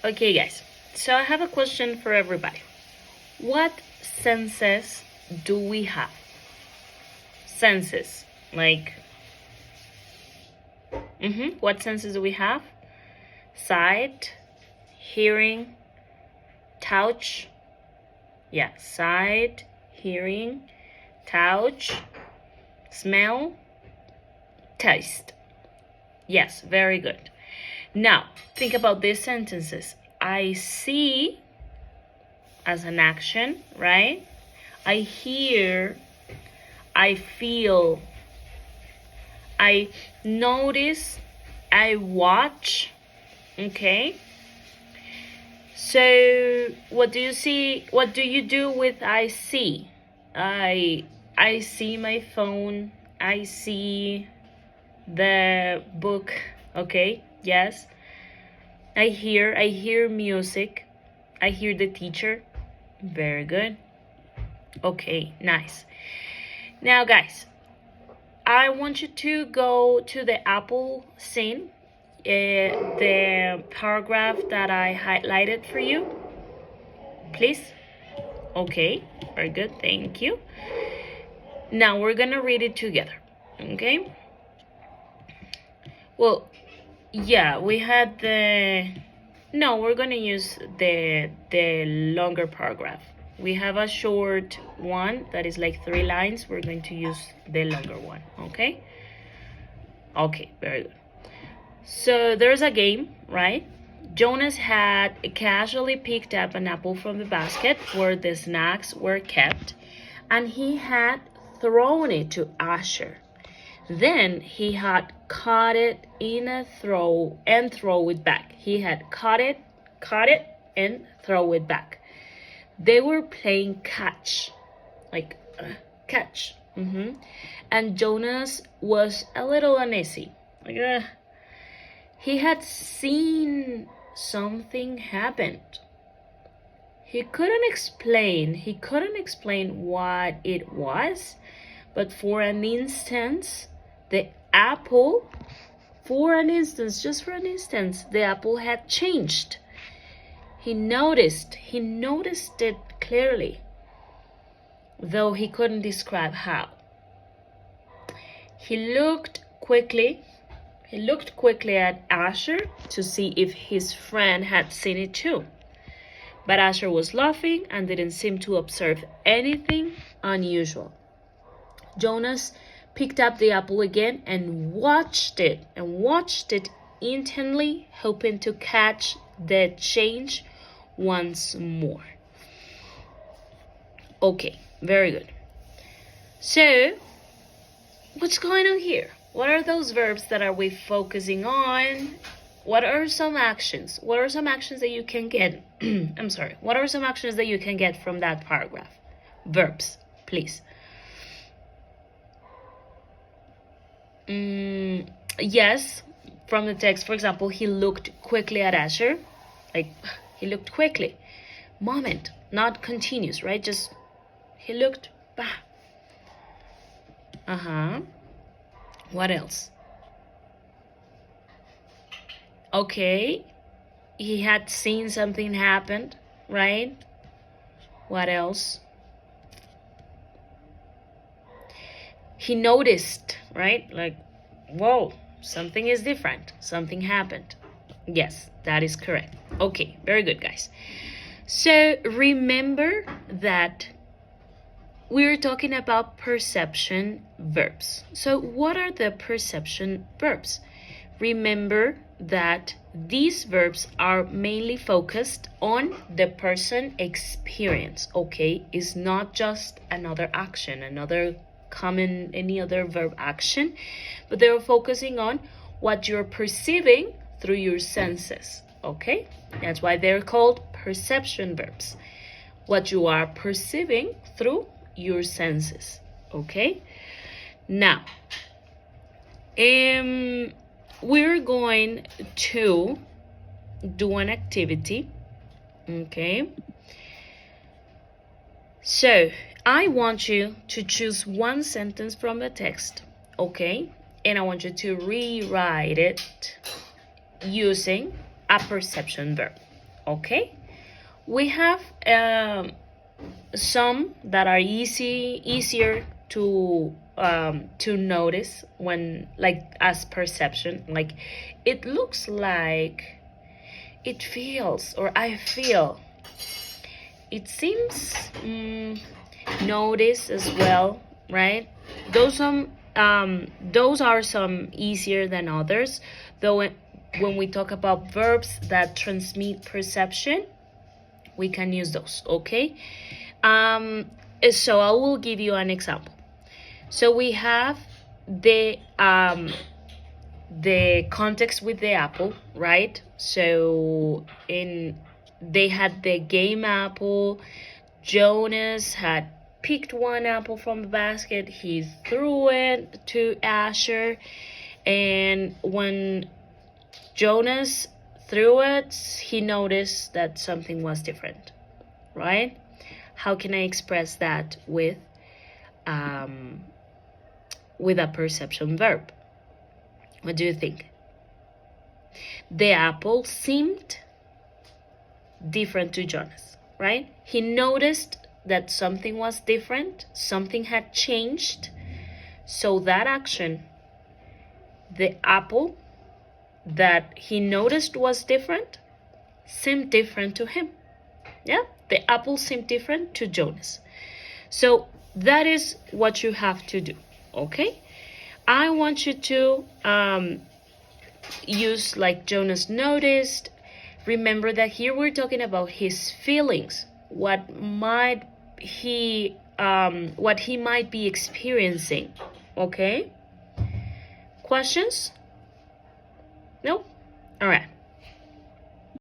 Okay, guys. So I have a question for everybody. What senses do we have? Senses. Like, what senses do we have? Sight, hearing, touch. Yeah, sight, hearing, touch, smell, taste. Yes, very good. Now, think about these sentences. I see as an action, right? I hear, I feel, I notice, I watch, okay? So, what do you see? What do you do with I see? I see my phone, I see the book, okay? Yes. I hear music. I hear the teacher. Very good. Okay, nice. Now, guys, I want you to go to the Apple scene, the paragraph that I highlighted for you, please. Okay, very good. Thank you. Now we're gonna read it together. Okay. Well, yeah, we had the. No, we're gonna use the longer paragraph. We have a short one that is like 3 lines. We're going to use the longer one. Okay. Okay, very good. So there's a game, right? Jonas had casually picked up an apple from the basket where the snacks were kept, and he had thrown it to Asher. Then he had caught it in a throw and throw it back. He had caught it, and throw it back. They were playing catch, like catch. And Jonas was a little uneasy. Like, he had seen something happened. He couldn't explain what it was, but for an instant, the apple, just for an instance, the apple had changed. He noticed it clearly, though he couldn't describe how. He looked quickly at Asher to see if his friend had seen it too. But Asher was laughing and didn't seem to observe anything unusual. Jonas picked up the apple again and watched it intently, hoping to catch the change once more. Okay, very good. So, what's going on here? What are those verbs that are we focusing on? What are some actions? What are some actions that you can get? What are some actions that you can get from that paragraph? Verbs, please. Yes, from the text, for example, he looked quickly at Asher. Like, he looked quickly. Moment, not continuous, right? Just, he looked, What else? Okay, he had seen something happen, right? What else? He noticed, right? Like, whoa, something is different. Something happened. Yes, that is correct. Okay, very good, guys. So remember that we're talking about perception verbs. So what are the perception verbs? Remember that these verbs are mainly focused on the person experience, okay? It's not just another action, any other verb action, but they're focusing on what you're perceiving through your senses, okay? That's why they're called perception verbs. What you are perceiving through your senses, okay? Now, we're going to do an activity, okay? So, I want you to choose one sentence from the text, okay? And I want you to rewrite it using a perception verb, Okay, we have some that are easier to notice when, like, as perception, like it looks like, it feels, or I feel, it seems, notice as well, right? Those are some easier than others, though. When we talk about verbs that transmit perception, we can use those. Okay, so I will give you an example. So we have the context with the apple, right? So they had the game apple. Jonas had picked one apple from the basket. He threw it to Asher, and when Jonas threw it, he noticed that something was different, right? How can I express that with a perception verb? What do you think? The apple seemed different to Jonas, right? He noticed that something was different, something had changed. So that action, the apple that he noticed was different, seemed different to him. Yeah, the apple seemed different to Jonas. So that is what you have to do. Okay, I want you to use like Jonas noticed. Remember that here we're talking about his feelings, what he might be experiencing. Okay, questions? No? All right.